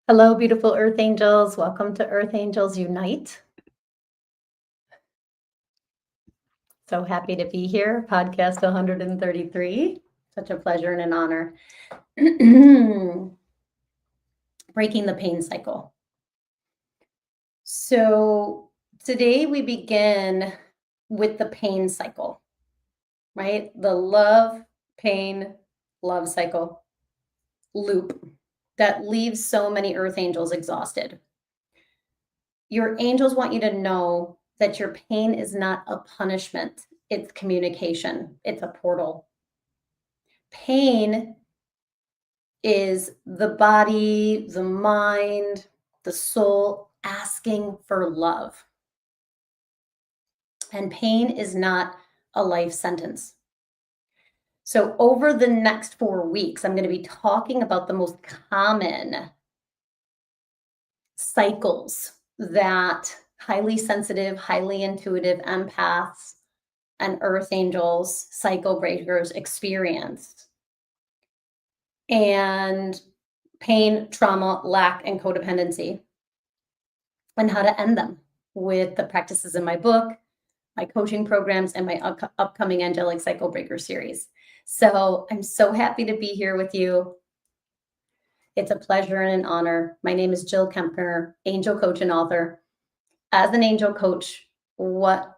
Hello, beautiful Earth Angels. Welcome to Earth Angels Unite. So happy to be here. Podcast 133. Such a pleasure and an honor. Breaking the pain cycle. So today we begin with the pain cycle, right? The love, pain, love cycle loop that leaves so many Earth Angels exhausted. Your angels want you to know that your pain is not a punishment, it's communication, it's a portal. Pain is the body, the mind, the soul asking for love. And pain is not a life sentence. So, over the next 4 weeks, I'm going to be talking about the most common cycles that highly sensitive, highly intuitive empaths and earth angels, cycle breakers experience. And pain, trauma, lack, and codependency, and how to end them with the practices in my book, my coaching programs, and my upcoming Angelic Cycle Breaker series. So I'm so happy to be here with you. It's a pleasure and an honor. My name is Jill Kempner, angel coach and author. As an angel coach, what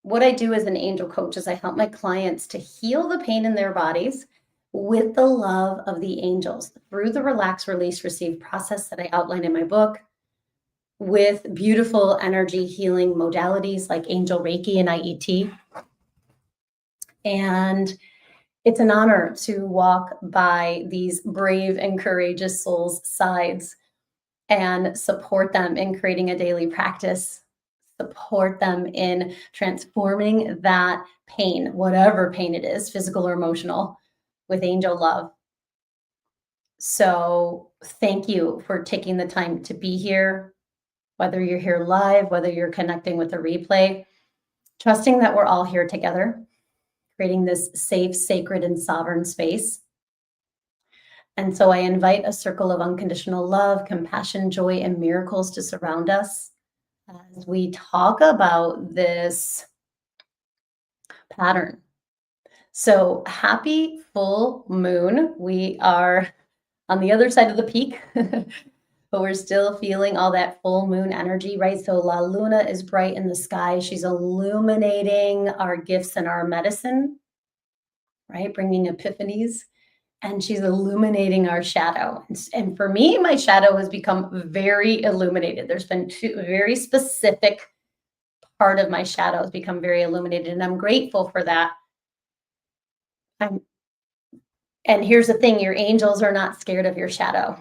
I do as an angel coach is I help my clients to heal the pain in their bodies with the love of the angels through the relax, release, receive process that I outline in my book, with beautiful energy healing modalities like angel Reiki and IET. And it's an honor to walk by these brave and courageous souls' sides and support them in creating a daily practice, support them in transforming that pain, whatever pain it is, physical or emotional, with angel love. So thank you for taking the time to be here, whether you're here live, whether you're connecting with a replay, trusting that we're all here together, creating this safe, sacred, and sovereign space. And so I invite a circle of unconditional love, compassion, joy, and miracles to surround us as we talk about this pattern. So happy full moon. We are on the other side of the peak, but we're still feeling all that full moon energy, right? So La Luna is bright in the sky. She's illuminating our gifts and our medicine, right? Bringing epiphanies. And she's illuminating our shadow. And for me, my shadow has become very illuminated. There's been two very specific part of my shadow has become very illuminated, and I'm grateful for that. And here's the thing, your angels are not scared of your shadow.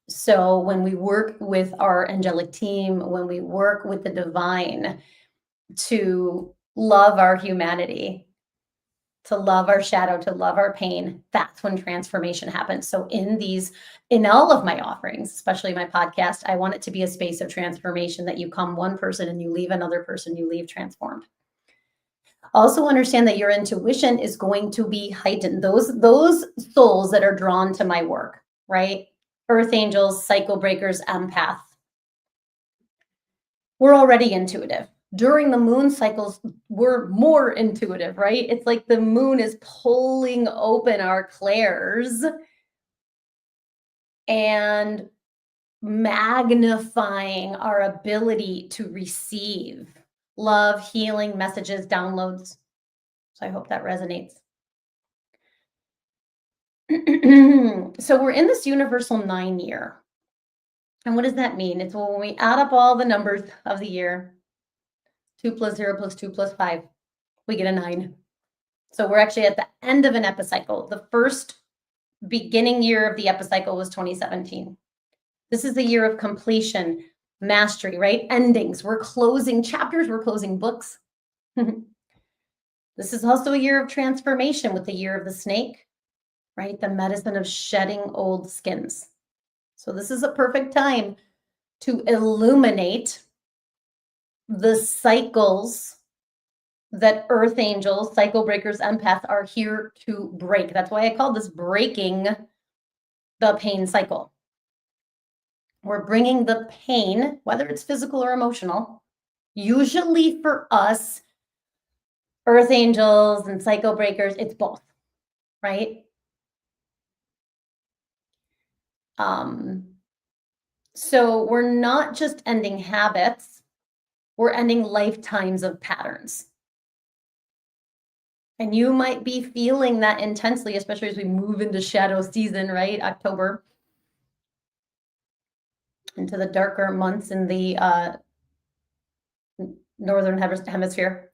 So when we work with our angelic team, when we work with the divine to love our humanity, to love our shadow, to love our pain, that's when transformation happens. So in all of my offerings, especially my podcast, I want it to be a space of transformation, that you come one person and you leave another person, you leave transformed. Also understand that your intuition is going to be heightened. Those souls that are drawn to my work, right? Earth angels, cycle breakers, empath. We're already intuitive. During the moon cycles, we're more intuitive, right? It's like the moon is pulling open our clairs and magnifying our ability to receive love, healing, messages, downloads. So I hope that resonates. So we're in this universal 9 year. And what does that mean? It's when we add up all the numbers of the year, 2 plus 0 plus 2 plus 5, we get a 9. So we're actually at the end of an epicycle. The first beginning year of the epicycle was 2017. This is the year of completion, mastery, right? Endings. We're closing chapters, we're closing books. This is also a year of transformation with the year of the snake, right? The medicine of shedding old skins. So this is a perfect time to illuminate the cycles that earth angels, cycle breakers, empaths are here to break. That's why I call this breaking the pain cycle. We're bringing the pain, whether it's physical or emotional, usually for us, earth angels and cycle breakers, it's both, right? So we're not just ending habits, we're ending lifetimes of patterns. And you might be feeling that intensely, especially as we move into shadow season, right? October, into the darker months in the northern hemisphere.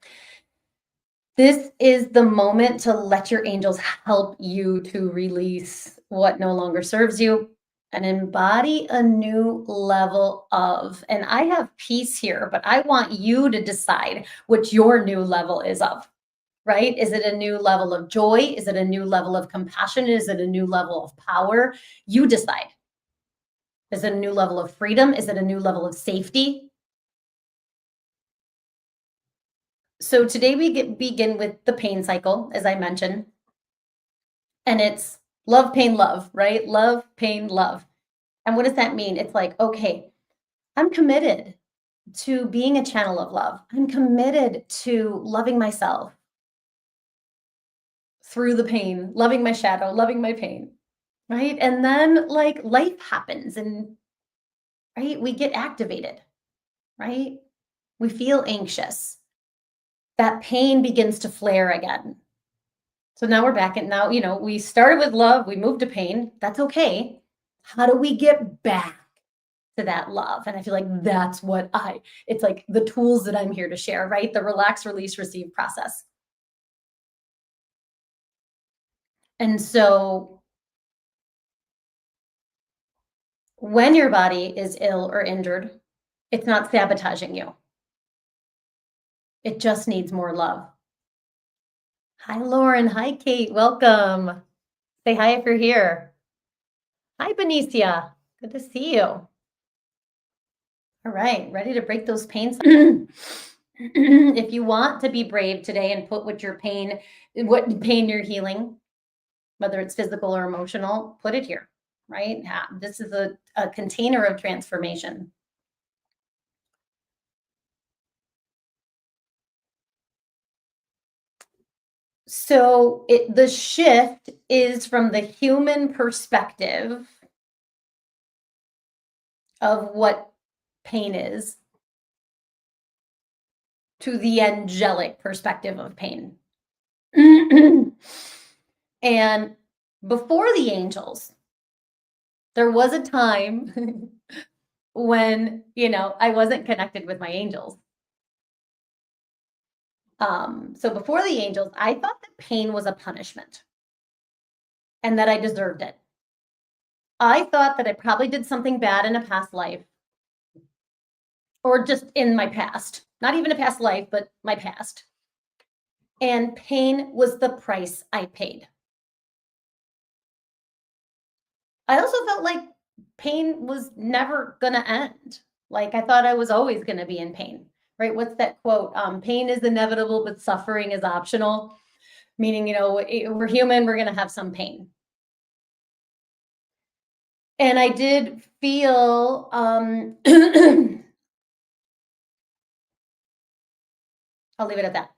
This is the moment to let your angels help you to release what no longer serves you and embody a new level of. And I have peace here, but I want you to decide what your new level is of, right? Is it a new level of joy? Is it a new level of compassion? Is it a new level of power? You decide. Is it a new level of freedom? Is it a new level of safety? So today we begin with the pain cycle, as I mentioned, and it's love, pain, love, right? Love, pain, love. And what does that mean? It's like, okay, I'm committed to being a channel of love. I'm committed to loving myself through the pain, loving my shadow, loving my pain, right? And then like life happens and right, we get activated, right? We feel anxious. That pain begins to flare again. So now we're back, and now, we started with love, we moved to pain. That's okay. How do we get back to that love? And I feel like that's what it's like the tools that I'm here to share, right? The relax, release, receive process. And so when your body is ill or injured, it's not sabotaging you. It just needs more love. Hi, Lauren. Hi, Kate. Welcome. Say hi if you're here. Hi, Benicia. Good to see you. All right, ready to break those pains? If you want to be brave today and put what pain you're healing, whether it's physical or emotional, put it here, right? This is a container of transformation. So the shift is from the human perspective of what pain is to the angelic perspective of pain. And before the angels, there was a time when, I wasn't connected with my angels. So before the angels, I thought that pain was a punishment and that I deserved it. I thought that I probably did something bad in a past life or just in my past, not even a past life, but my past. And pain was the price I paid. I also felt like pain was never going to end. Like I thought I was always going to be in pain, right? What's that quote? Pain is inevitable, but suffering is optional. Meaning, we're human, we're going to have some pain. And I did feel, I'll leave it at that.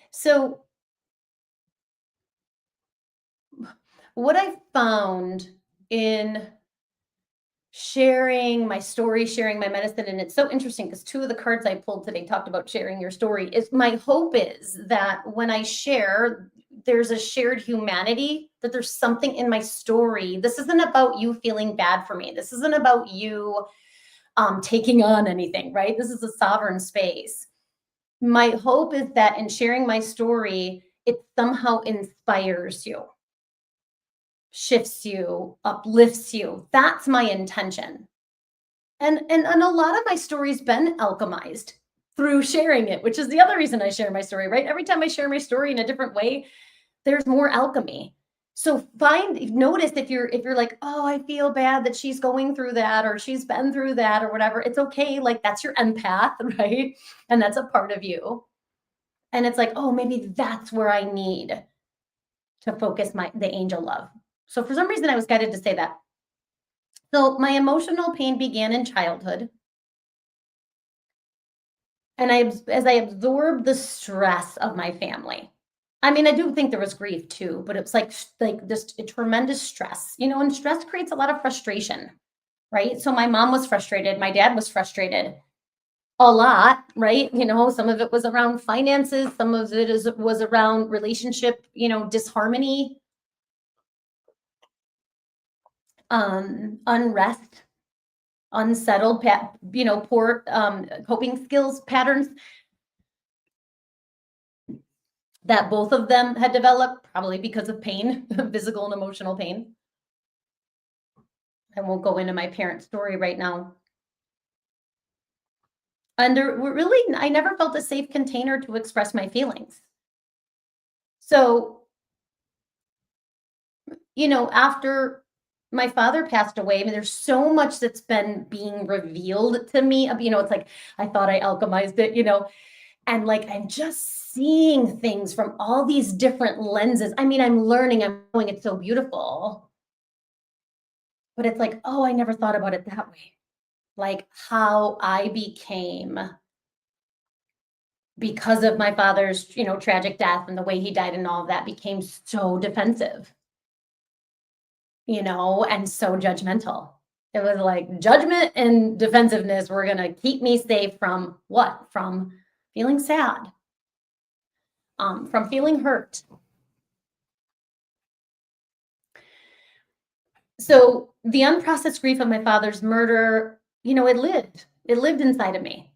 So what I found in sharing my story, sharing my medicine, and it's so interesting because 2 of the cards I pulled today talked about sharing your story, is my hope is that when I share, there's a shared humanity, that there's something in my story. This isn't about you feeling bad for me. This isn't about you taking on anything, right? This is a sovereign space. My hope is that in sharing my story, it somehow inspires you, shifts you, uplifts you. That's my intention. And a lot of my story's been alchemized through sharing it, which is the other reason I share my story, right? Every time I share my story in a different way, there's more alchemy. So notice if you're like, oh, I feel bad that she's going through that, or she's been through that, or whatever. It's okay. Like that's your empath, right? And that's a part of you. And it's like, oh, maybe that's where I need to focus the angel love. So for some reason, I was guided to say that. So my emotional pain began in childhood. And as I absorbed the stress of my family, I mean, I do think there was grief too, but it was like just a tremendous stress, and stress creates a lot of frustration, right? So my mom was frustrated, my dad was frustrated a lot, right? Some of it was around finances, some of it was around relationship, disharmony, unrest, unsettled, poor coping skills patterns that both of them had developed, probably because of pain, physical and emotional pain. I won't go into my parents' story right now. And I never felt a safe container to express my feelings. So, after my father passed away, I mean, there's so much that's been being revealed to me. It's like I thought I alchemized it, and like I'm just seeing things from all these different lenses. I mean, I'm learning, I'm knowing it's so beautiful. But it's like, oh, I never thought about it that way. Like how I became, because of my father's, tragic death and the way he died and all of that, became so defensive, and so judgmental. It was like judgment and defensiveness were going to keep me safe from what? From feeling sad, from feeling hurt. So the unprocessed grief of my father's murder, it lived inside of me,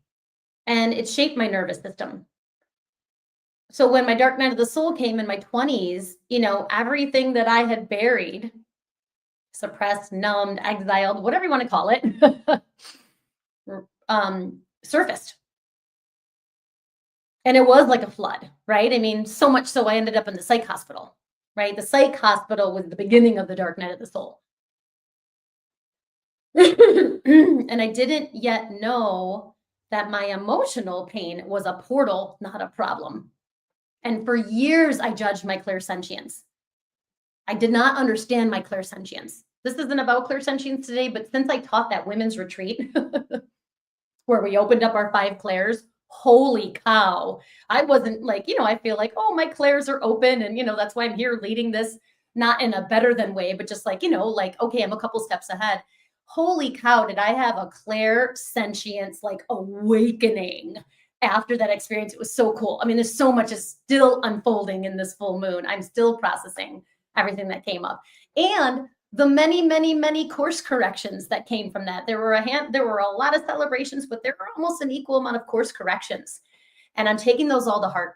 and it shaped my nervous system. So when my dark night of the soul came in my 20s, everything that I had buried, suppressed, numbed, exiled, whatever you want to call it, surfaced. And it was like a flood, right? I mean, so much so I ended up in the psych hospital, right? The psych hospital was the beginning of the dark night of the soul. And I didn't yet know that my emotional pain was a portal, not a problem. And for years, I judged my clairsentience. I did not understand my clairsentience. This isn't about clairsentience today, but since I taught that women's retreat where we opened up our 5 clairs, holy cow. I wasn't like, I feel like, oh, my clairs are open. And, that's why I'm here leading this, not in a better than way, but just like, like, okay, I'm a couple steps ahead. Holy cow, did I have a clairsentience, like awakening after that experience. It was so cool. I mean, there's so much is still unfolding in this full moon. I'm still processing everything that came up. And the many, many, many course corrections that came from that. There were a lot of celebrations, but there were almost an equal amount of course corrections. And I'm taking those all to heart.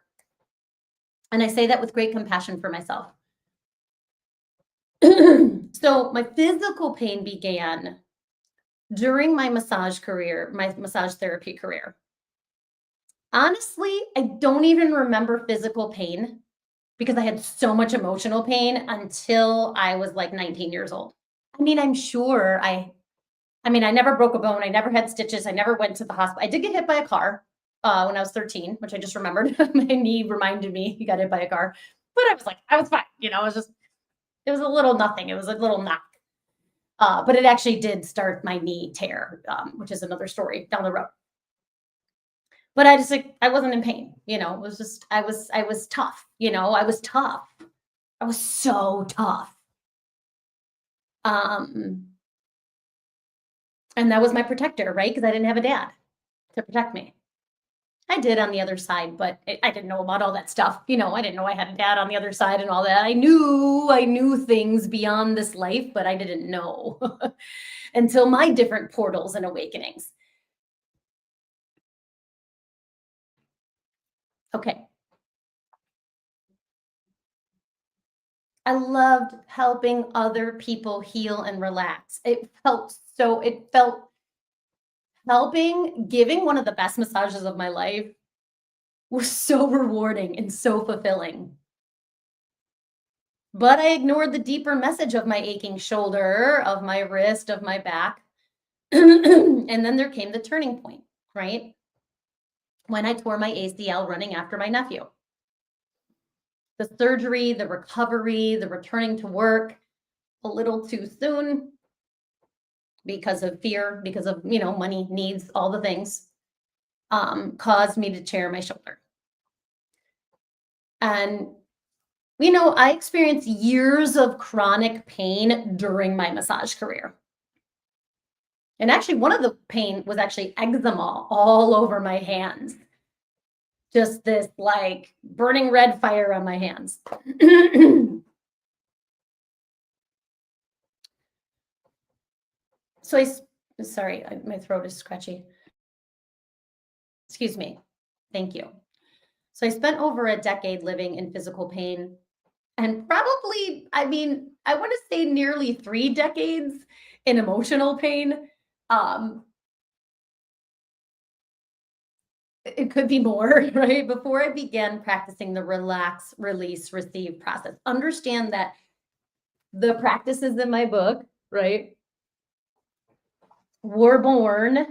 And I say that with great compassion for myself. So my physical pain began during my massage career, my massage therapy career. Honestly, I don't even remember physical pain because I had so much emotional pain until I was like 19 years old. I mean, I'm sure I never broke a bone. I never had stitches. I never went to the hospital. I did get hit by a car when I was 13, which I just remembered. My knee reminded me he got hit by a car, but I was fine. It was a little nothing. It was a little knock. But it actually did start my knee tear, which is another story down the road. But I wasn't in pain, it was just, I was tough, I was tough. I was so tough. And that was my protector, right? Because I didn't have a dad to protect me. I did on the other side, but I didn't know about all that stuff. I didn't know I had a dad on the other side and all that. I knew things beyond this life, but I didn't know until my different portals and awakenings. Okay. I loved helping other people heal and relax. It felt giving one of the best massages of my life was so rewarding and so fulfilling. But I ignored the deeper message of my aching shoulder, of my wrist, of my back. And then there came the turning point, right? When I tore my ACL running after my nephew. The surgery, the recovery, the returning to work, a little too soon because of fear, because of, money, needs, all the things, caused me to tear my shoulder. And, I experienced years of chronic pain during my massage career. And actually, one of the pain was actually eczema all over my hands. Just this like burning red fire on my hands. So sorry, my throat is scratchy. Excuse me. Thank you. So I spent over a decade living in physical pain and probably, I want to say nearly 3 decades in emotional pain. Um, it could be more, right? Before I began practicing the relax, release, receive process, understand that the practices in my book, right, were born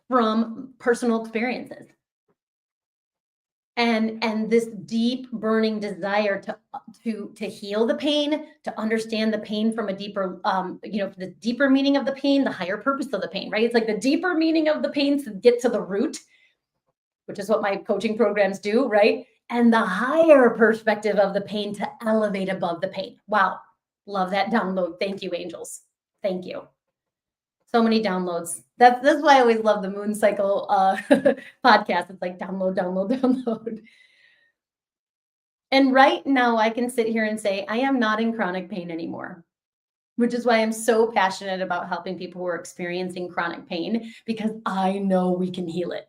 from personal experiences. And this deep burning desire to heal the pain, to understand the pain from a deeper, the deeper meaning of the pain, the higher purpose of the pain, right? It's like the deeper meaning of the pain to get to the root, which is what my coaching programs do, right? And the higher perspective of the pain to elevate above the pain. Wow. Love that download. Thank you, angels. Thank you. So many downloads. That's why I always love the Moon Cycle podcast. It's like download, download, download. And right now I can sit here and say, I am not in chronic pain anymore, which is why I'm so passionate about helping people who are experiencing chronic pain, because I know we can heal it.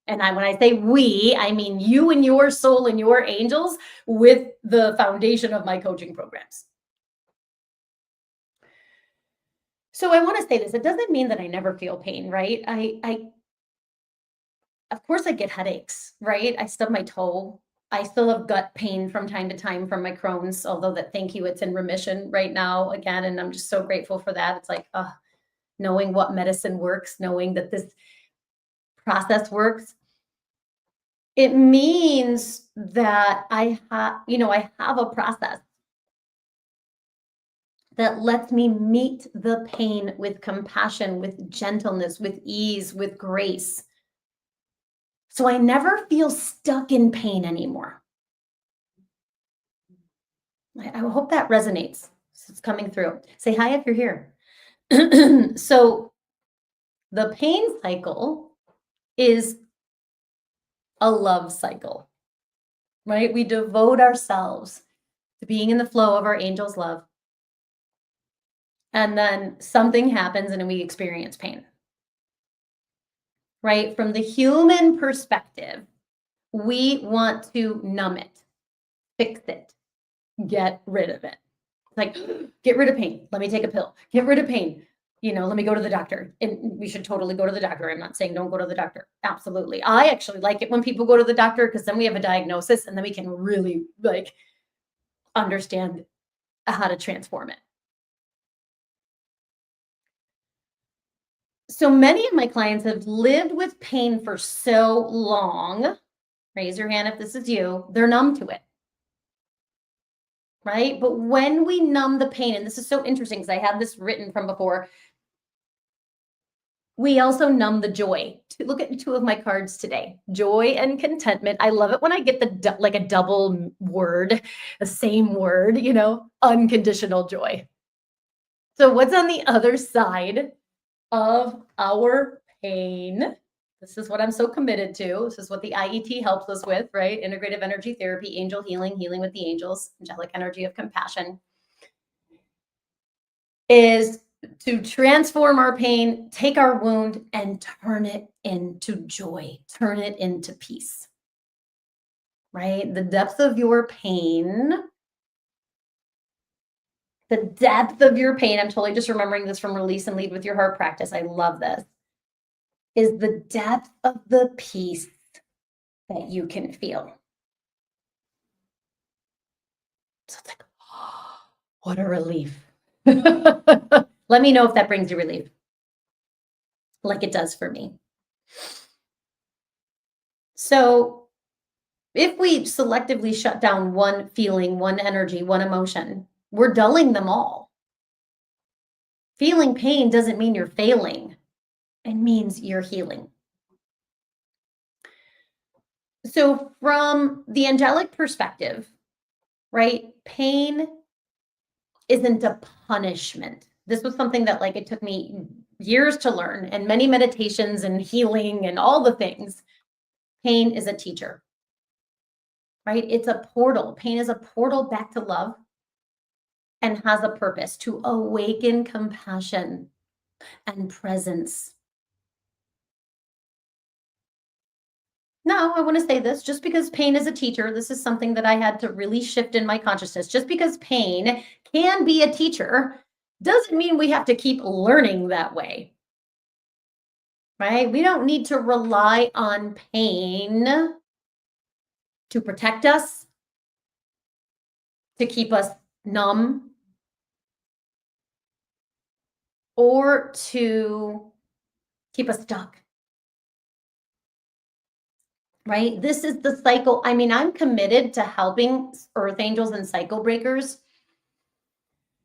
And when I say we, I mean you and your soul and your angels with the foundation of my coaching programs. So I want to say this. It doesn't mean that I never feel pain, right? Of course I get headaches, right? I stub my toe. I still have gut pain from time to time from my Crohn's, although thank you, it's in remission right now again. And I'm just so grateful for that. It's like, knowing what medicine works, knowing that this process works. It means that I have a process that lets me meet the pain with compassion, with gentleness, with ease, with grace. So I never feel stuck in pain anymore. I hope that resonates. It's coming through. Say hi if you're here. So the pain cycle is a love cycle, right? We devote ourselves to being in the flow of our angel's love. And then something happens and we experience pain. Right? From the human perspective, we want to numb it, fix it, get rid of it. Like, get rid of pain. Let me take a pill. Get rid of pain. Let me go to the doctor. And we should totally go to the doctor. I'm not saying don't go to the doctor. Absolutely. I actually like it when people go to the doctor, because then we have a diagnosis and then we can really understand how to transform it. So many of my clients have lived with pain for so long. Raise your hand if this is you. They're numb to it. Right? But when we numb the pain, and this is so interesting because I have this written from before, we also numb the joy. Look at 2 of my cards today. Joy and contentment. I love it when I get a double word, the same word, unconditional joy. So what's on the other side of our pain? This is what I'm so committed to. This is what the IET helps us with, right? Integrative energy therapy, angel healing, healing with the angels, angelic energy of compassion, is to transform our pain, take our wound and turn it into joy, turn it into peace, right? The depth of your pain, I'm totally just remembering this from Release and Lead with Your Heart practice. I love this. Is the depth of the peace that you can feel. So it's like, oh, what a relief. Let me know if that brings you relief, like it does for me. So if we selectively shut down one feeling, one energy, one emotion, we're dulling them all. Feeling pain doesn't mean you're failing. It means you're healing. So from the angelic perspective, right, pain isn't a punishment. This was something that like it took me years to learn and many meditations and healing and all the things. Pain is a teacher, right? It's a portal. Pain is a portal back to love and has a purpose to awaken compassion and presence. Now, I want to say this, just because pain is a teacher, this is something that I had to really shift in my consciousness. Just because pain can be a teacher doesn't mean we have to keep learning that way, right? We don't need to rely on pain to protect us, to keep us numb, or to keep us stuck. Right? This is the cycle. I mean, I'm committed to helping earth angels and cycle breakers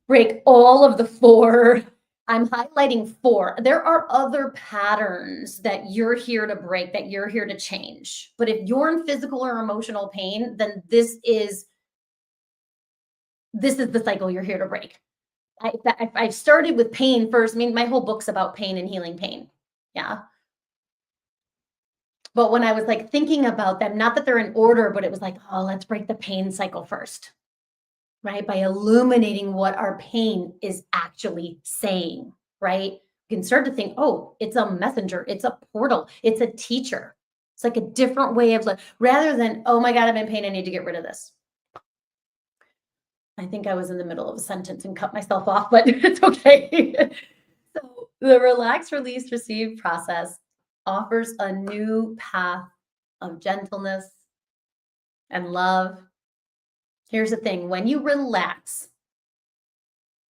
break all of the 4. I'm highlighting 4. There are other patterns that you're here to break, that you're here to change. But if you're in physical or emotional pain, then this is the cycle you're here to break. I started with pain first. I mean, my whole book's about pain and healing pain. Yeah. But when I was like thinking about them, not that they're in order, but it was like, oh, let's break the pain cycle first, right? By illuminating what our pain is actually saying, right? You can start to think, oh, it's a messenger, it's a portal, it's a teacher. It's like a different way of life, rather than, oh my God, I'm in pain, I need to get rid of this. I think I was in the middle of a sentence and cut myself off, but it's okay. So the relax, release, receive process offers a new path of gentleness and love. Here's the thing, when you relax,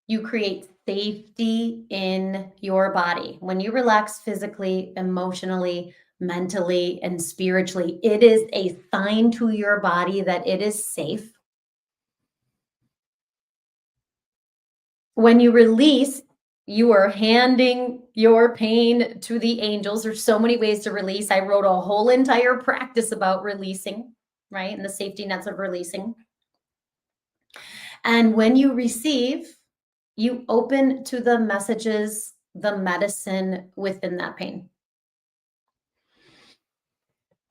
you create safety in your body. When you relax physically, emotionally, mentally, and spiritually, it is a sign to your body that it is safe. When you release, you are handing your pain to the angels. There's so many ways to release. I wrote a whole entire practice about releasing, right? And the safety nets of releasing. And when you receive, you open to the messages, the medicine within that pain.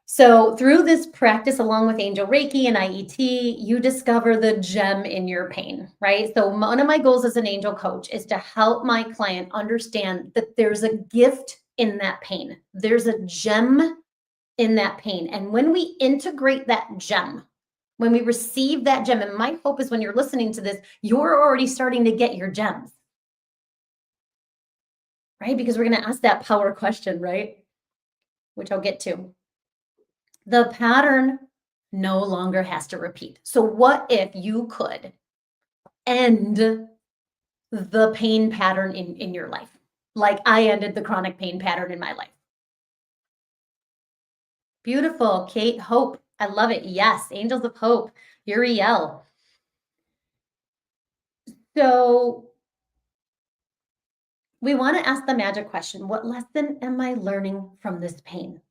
So through this practice, along with Angel Reiki and IET, you discover the gem in your pain, right? So one of my goals as an angel coach is to help my client understand that there's a gift in that pain. There's a gem in that pain. And when we integrate that gem, when we receive that gem, and my hope is when you're listening to this, you're already starting to get your gems, right? Because we're going to ask that power question, right? Which I'll get to. The pattern no longer has to repeat. So what if you could end the pain pattern in your life? Like I ended the chronic pain pattern in my life. Beautiful, Kate, hope. I love it. Yes, angels of hope, Uriel. So we want to ask the magic question, what lesson am I learning from this pain?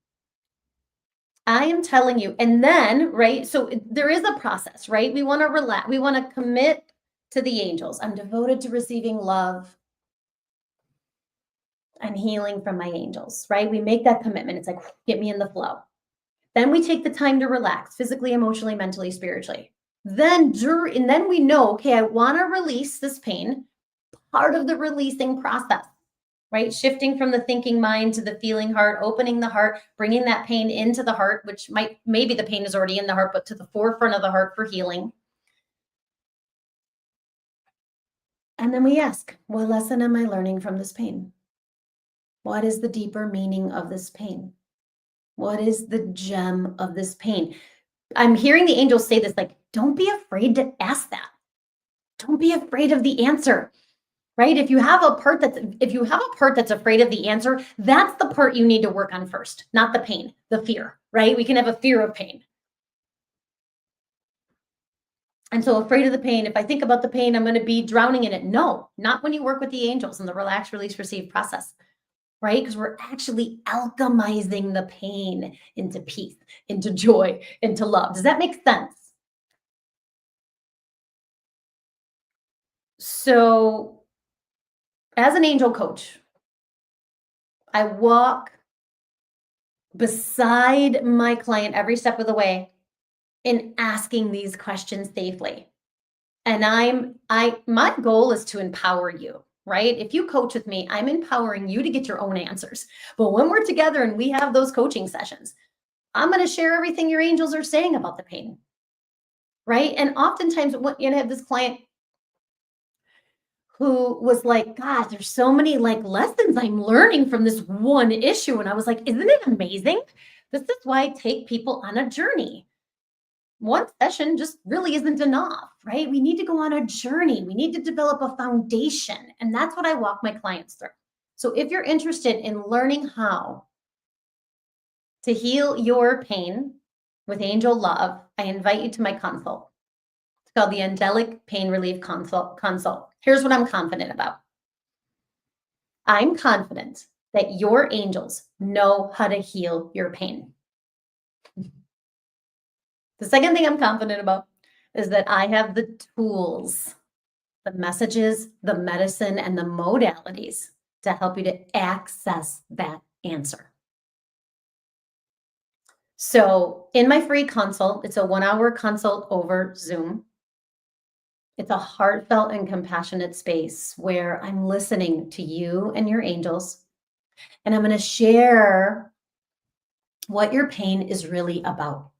I am telling you, and then, right, so there is a process, right? We want to relax, we want to commit to the angels. I'm devoted to receiving love and healing from my angels, right? We make that commitment. It's like, get me in the flow. Then we take the time to relax physically, emotionally, mentally, spiritually. Then we know, okay, I want to release this pain, part of the releasing process. Right? Shifting from the thinking mind to the feeling heart, opening the heart, bringing that pain into the heart, which maybe the pain is already in the heart, but to the forefront of the heart for healing. And then we ask, what lesson am I learning from this pain? What is the deeper meaning of this pain? What is the gem of this pain? I'm hearing the angels say this, like, don't be afraid to ask that. Don't be afraid of the answer. Right? If you have a part that's afraid of the answer, that's the part you need to work on first, not the pain, the fear, right? We can have a fear of pain. I'm so afraid of the pain. If I think about the pain, I'm going to be drowning in it. No, not when you work with the angels in the relax, release, receive process, right? Because we're actually alchemizing the pain into peace, into joy, into love. Does that make sense? So, as an angel coach, I walk beside my client every step of the way in asking these questions safely. And my goal is to empower you, right? If you coach with me, I'm empowering you to get your own answers. But when we're together and we have those coaching sessions, I'm going to share everything your angels are saying about the pain, right? And oftentimes, I have this client who was like, "God, there's so many like lessons I'm learning from this one issue," and I was like, "Isn't it amazing? This is why I take people on a journey. One session just really isn't enough, right? We need to go on a journey. We need to develop a foundation. And that's what I walk my clients through. So if you're interested in learning how to heal your pain with angel love, I invite you to my consult. It's called the Angelic Pain Relief Consult. Here's what I'm confident about. I'm confident that your angels know how to heal your pain. The second thing I'm confident about is that I have the tools, the messages, the medicine, and the modalities to help you to access that answer. So in my free consult, it's a 1-hour consult over Zoom. It's a heartfelt and compassionate space where I'm listening to you and your angels, and I'm going to share what your pain is really about,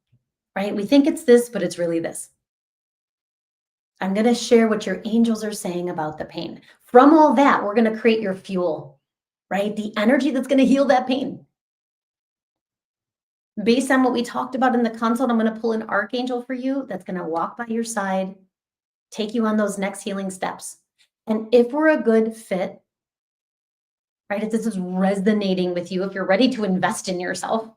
right? We think it's this, but it's really this. I'm going to share what your angels are saying about the pain. From all that, we're going to create your fuel, right? The energy that's going to heal that pain. Based on what we talked about in the consult, I'm going to pull an archangel for you that's going to walk by your side, take you on those next healing steps. And if we're a good fit, right, if this is resonating with you, if you're ready to invest in yourself,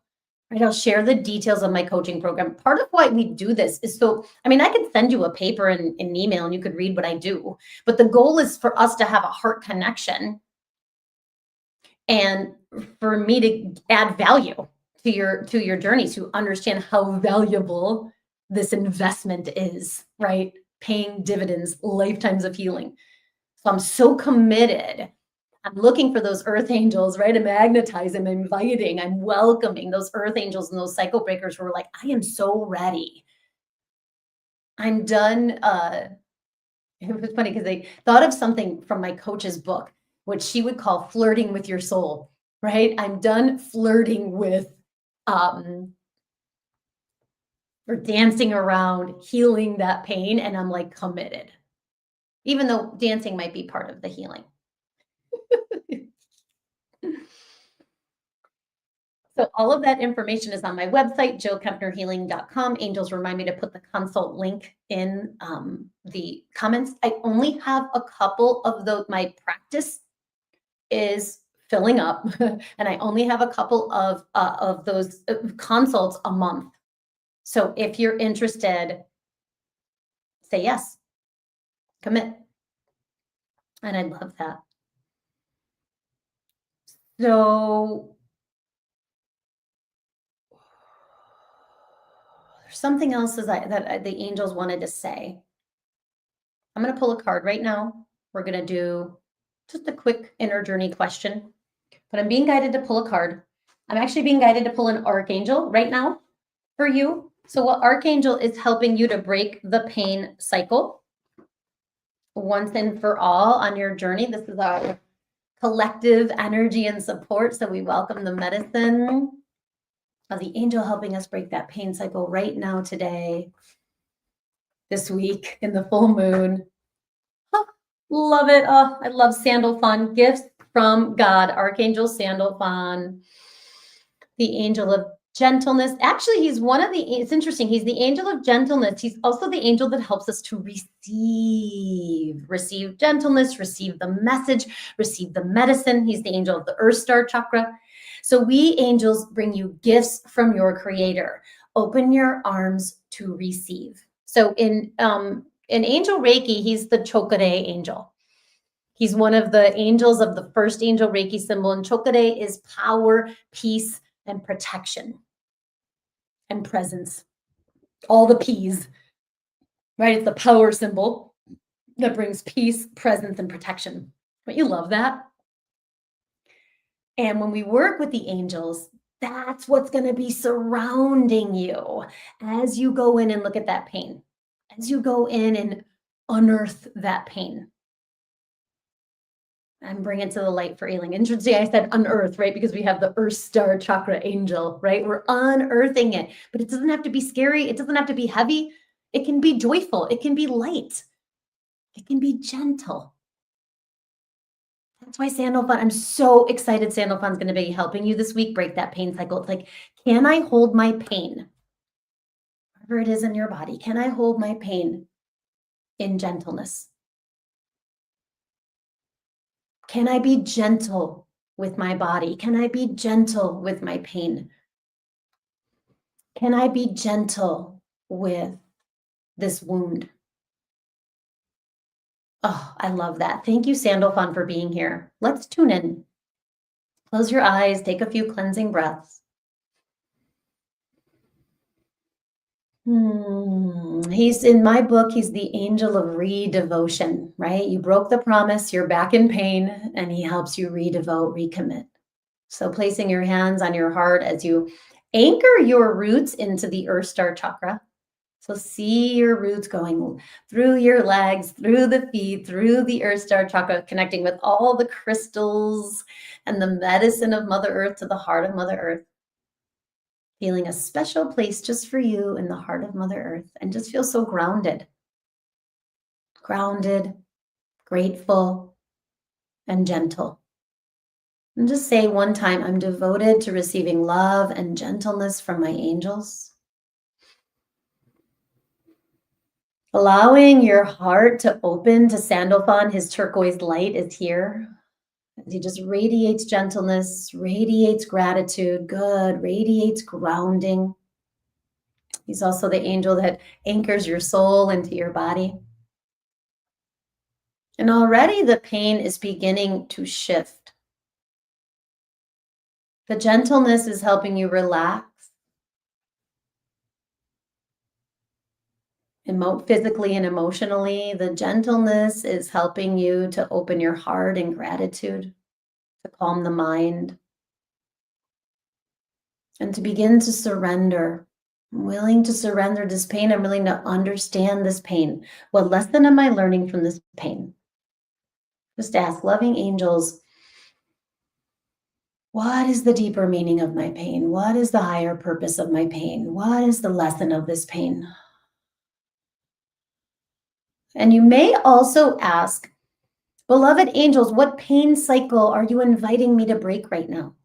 right, I'll share the details of my coaching program. Part of why we do this is I could send you a paper and an email and you could read what I do, but the goal is for us to have a heart connection and for me to add value to your journey, to understand how valuable this investment is, right? Paying dividends, lifetimes of healing. So I'm so committed. I'm looking for those earth angels, right? I'm magnetizing, I'm inviting, I'm welcoming those earth angels and those cycle breakers who are like, I am so ready. I'm done. It was funny because they thought of something from my coach's book, which she would call flirting with your soul, right? I'm done flirting with or dancing around, healing that pain, and I'm like committed, even though dancing might be part of the healing. So all of that information is on my website, jillkempnerhealing.com. Angels remind me to put the consult link in the comments. I only have a couple of my practice is filling up, and I only have a couple of those consults a month. So if you're interested, say yes, commit. And I love that. So there's something else that the angels wanted to say. I'm going to pull a card right now. We're going to do just a quick inner journey question, but I'm being guided to pull a card. I'm actually being guided to pull an archangel right now for you. So what archangel is helping you to break the pain cycle once and for all on your journey? This is our collective energy and support. So we welcome the medicine of the angel helping us break that pain cycle right now, today, this week, in the full moon. Oh, love it. Oh, I love Sandalphon, gifts from God, Archangel Sandalphon, the angel of gentleness. Actually, he's it's interesting. He's the angel of gentleness. He's also the angel that helps us to receive gentleness, receive the message, receive the medicine. He's the angel of the Earth Star chakra. So we angels bring you gifts from your creator. Open your arms to receive. So in Angel Reiki, he's the Chokure angel. He's one of the angels of the first angel Reiki symbol, and Chokure is power, peace, and protection and presence. All the P's, right? It's the power symbol that brings peace, presence, and protection. Don't you love that? And when we work with the angels, that's what's going to be surrounding you as you go in and look at that pain, as you go in and unearth that pain and bring it to the light for healing. Interesting, I said unearth, right? Because we have the Earth Star Chakra angel, right? We're unearthing it, but it doesn't have to be scary. It doesn't have to be heavy. It can be joyful. It can be light. It can be gentle. That's why Sandalphon, I'm so excited Sandalphon's going to be helping you this week break that pain cycle. It's like, can I hold my pain, whatever it is in your body, can I hold my pain in gentleness? Can I be gentle with my body? Can I be gentle with my pain? Can I be gentle with this wound? Oh, I love that. Thank you, Sandalphon, for being here. Let's tune in. Close your eyes, take a few cleansing breaths. He's in my book, he's the angel of redevotion, right? You broke the promise, you're back in pain, and he helps you redevote, recommit. So placing your hands on your heart as you anchor your roots into the Earth Star Chakra. So see your roots going through your legs, through the feet, through the Earth Star Chakra, connecting with all the crystals and the medicine of Mother Earth to the heart of Mother Earth. Feeling a special place just for you in the heart of Mother Earth, and just feel so grounded. Grounded, grateful, and gentle. And just say one time, I'm devoted to receiving love and gentleness from my angels. Allowing your heart to open to Sandalphon, his turquoise light is here. He just radiates gentleness, radiates gratitude, good, radiates grounding. He's also the angel that anchors your soul into your body. And already the pain is beginning to shift. The gentleness is helping you relax. Physically and emotionally, the gentleness is helping you to open your heart in gratitude, to calm the mind, and to begin to surrender. I'm willing to surrender this pain. I'm willing to understand this pain. What lesson am I learning from this pain? Just ask loving angels, what is the deeper meaning of my pain? What is the higher purpose of my pain? What is the lesson of this pain? And you may also ask, beloved angels, what pain cycle are you inviting me to break right now?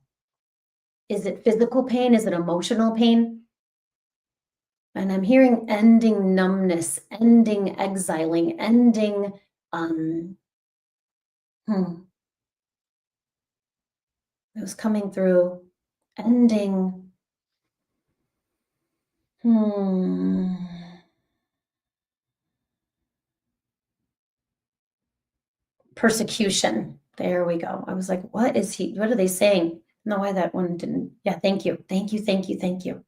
Is it physical pain? Is it emotional pain? And I'm hearing ending numbness, ending exiling, ending, it was coming through, ending, persecution. There we go. I was like, what are they saying? I don't know why that one didn't. Yeah, thank you. Thank you, thank you, thank you.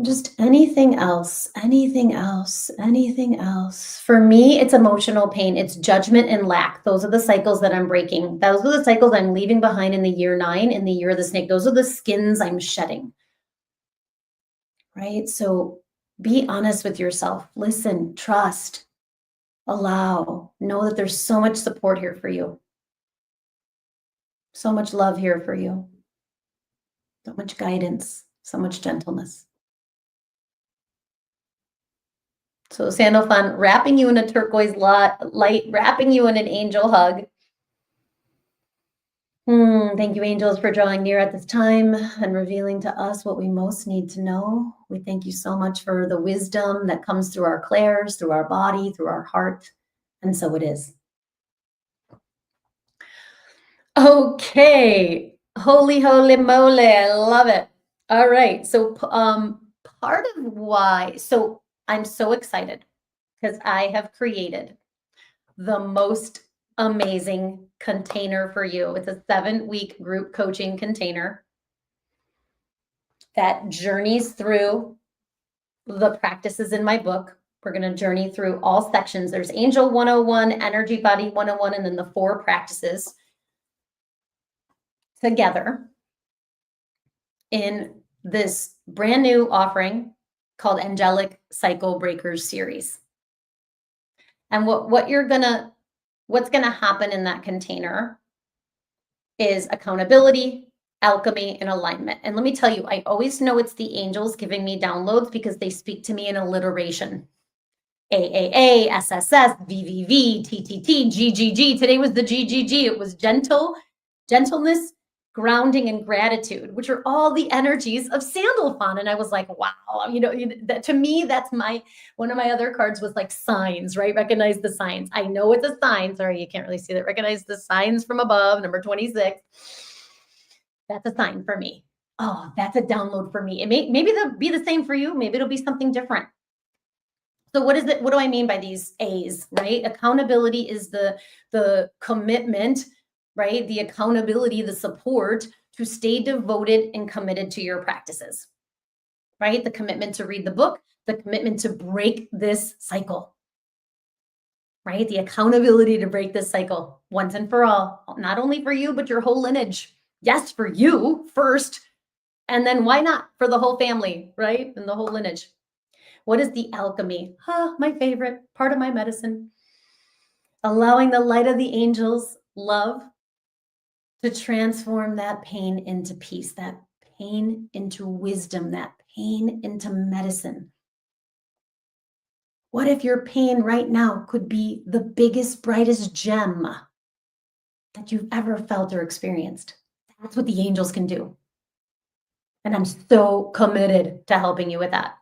Just anything else, anything else, anything else. For me, it's emotional pain. It's judgment and lack. Those are the cycles that I'm breaking. Those are the cycles I'm leaving behind in the year 9, in the year of the snake. Those are the skins I'm shedding. Right? So be honest with yourself. Listen, trust, allow, know that there's so much support here for you. So much love here for you. So much guidance, so much gentleness. So Sandalphon, wrapping you in a turquoise light, wrapping you in an angel hug. Thank you, angels, for drawing near at this time and revealing to us what we most need to know. We thank you so much for the wisdom that comes through our clairs, through our body, through our heart. And so it is. Okay. Holy, holy moly. I love it. All right. So part of why, so I'm so excited because I have created the most amazing container for you. It's a 7-week group coaching container that journeys through the practices in my book. We're going to journey through all sections. There's Angel 101, Energy Body 101, and then the 4 practices together in this brand new offering called Angelic Cycle Breakers series. And what's gonna happen in that container is accountability, alchemy, and alignment. And let me tell you, I always know it's the angels giving me downloads because they speak to me in alliteration. AAA, SSS, VVV, TTT, GGG. Today was the GGG. It was gentleness, grounding, and gratitude, which are all the energies of Sandalphon. And I was like, wow, to me, that's one of my other cards was like signs, right? Recognize the signs. I know it's a sign. Sorry, you can't really see that. Recognize the signs from above, number 26. That's a sign for me. Oh, that's a download for me. Maybe they'll be the same for you. Maybe it'll be something different. So what is it? What do I mean by these A's, right? Accountability is the commitment, right? The accountability, the support to stay devoted and committed to your practices, right? The commitment to read the book, the commitment to break this cycle, right? The accountability to break this cycle once and for all, not only for you, but your whole lineage. Yes, for you first, and then why not for the whole family, right? And the whole lineage. What is the alchemy? My favorite part of my medicine. Allowing the light of the angels, love, to transform that pain into peace, that pain into wisdom, that pain into medicine. What if your pain right now could be the biggest, brightest gem that you've ever felt or experienced? That's what the angels can do. And I'm so committed to helping you with that.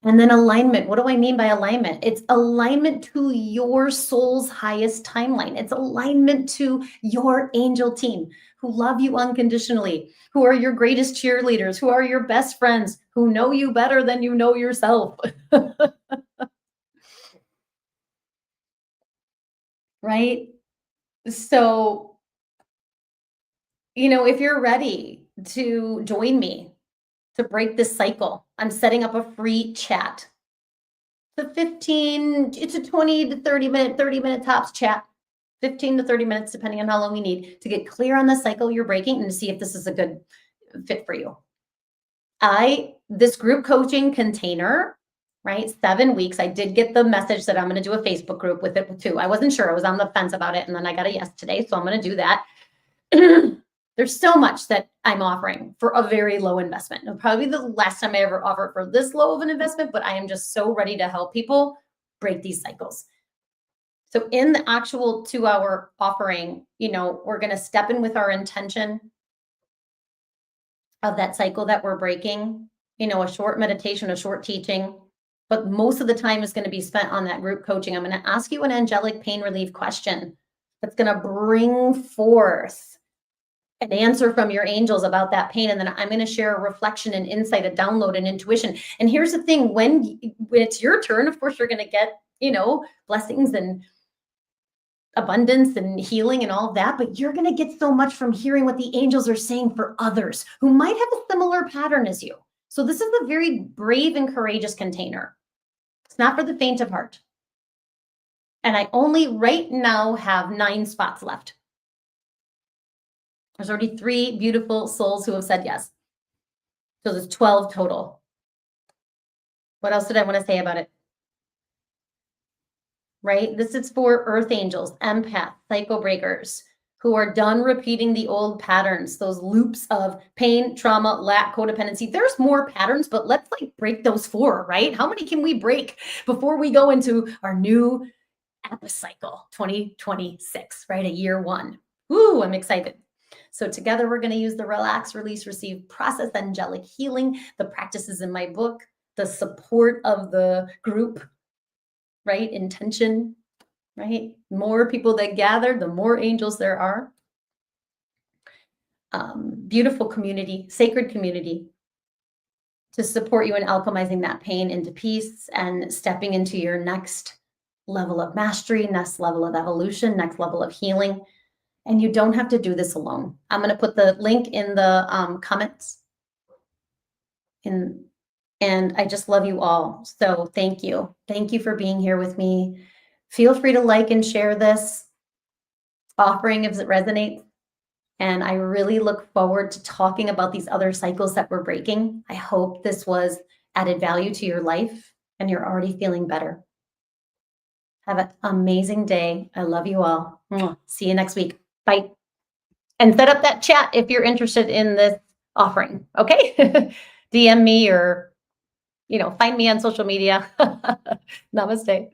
And then alignment. What do I mean by alignment? It's alignment to your soul's highest timeline. It's alignment to your angel team who love you unconditionally, who are your greatest cheerleaders, who are your best friends, who know you better than you know yourself. Right? So, if you're ready to join me to break this cycle, I'm setting up a free chat. It's a 20 to 30 minute tops chat, 15 to 30 minutes, depending on how long we need to get clear on the cycle you're breaking and to see if this is a good fit for you. This group coaching container, right? 7 weeks. I did get the message that I'm going to do a Facebook group with it too. I wasn't sure. I was on the fence about it. And then I got a yes today. So I'm going to do that. There's so much that I'm offering for a very low investment. It'll probably be the last time I ever offer for this low of an investment, but I am just so ready to help people break these cycles. So in the actual 2-hour offering, we're going to step in with our intention of that cycle that we're breaking, a short meditation, a short teaching, but most of the time is going to be spent on that group coaching. I'm going to ask you an angelic pain relief question that's going to bring forth an answer from your angels about that pain. And then I'm going to share a reflection and insight, a download and intuition. And here's the thing, when it's your turn, of course, you're going to get, blessings and abundance and healing and all of that, but you're going to get so much from hearing what the angels are saying for others who might have a similar pattern as you. So this is a very brave and courageous container. It's not for the faint of heart. And I only right now have 9 spots left. There's already 3 beautiful souls who have said yes. So there's 12 total. What else did I want to say about it? Right? This is for earth angels, empath, cycle breakers, who are done repeating the old patterns, those loops of pain, trauma, lack, codependency. There's more patterns, but let's break those 4, right? How many can we break before we go into our new epicycle 2026, right? A year 1. Ooh, I'm excited. So together we're going to use the relax, release, receive, process, angelic healing, the practices in my book, the support of the group, right? Intention, right? More people that gather, the more angels there are. Beautiful community, sacred community. to support you in alchemizing that pain into peace and stepping into your next level of mastery, next level of evolution, next level of healing. And you don't have to do this alone. I'm going to put the link in the comments. And I just love you all. So thank you. Thank you for being here with me. Feel free to like and share this offering if it resonates. And I really look forward to talking about these other cycles that we're breaking. I hope this was added value to your life and you're already feeling better. Have an amazing day. I love you all. See you next week. Bye. And set up that chat if you're interested in this offering. Okay. DM me or, find me on social media. Namaste.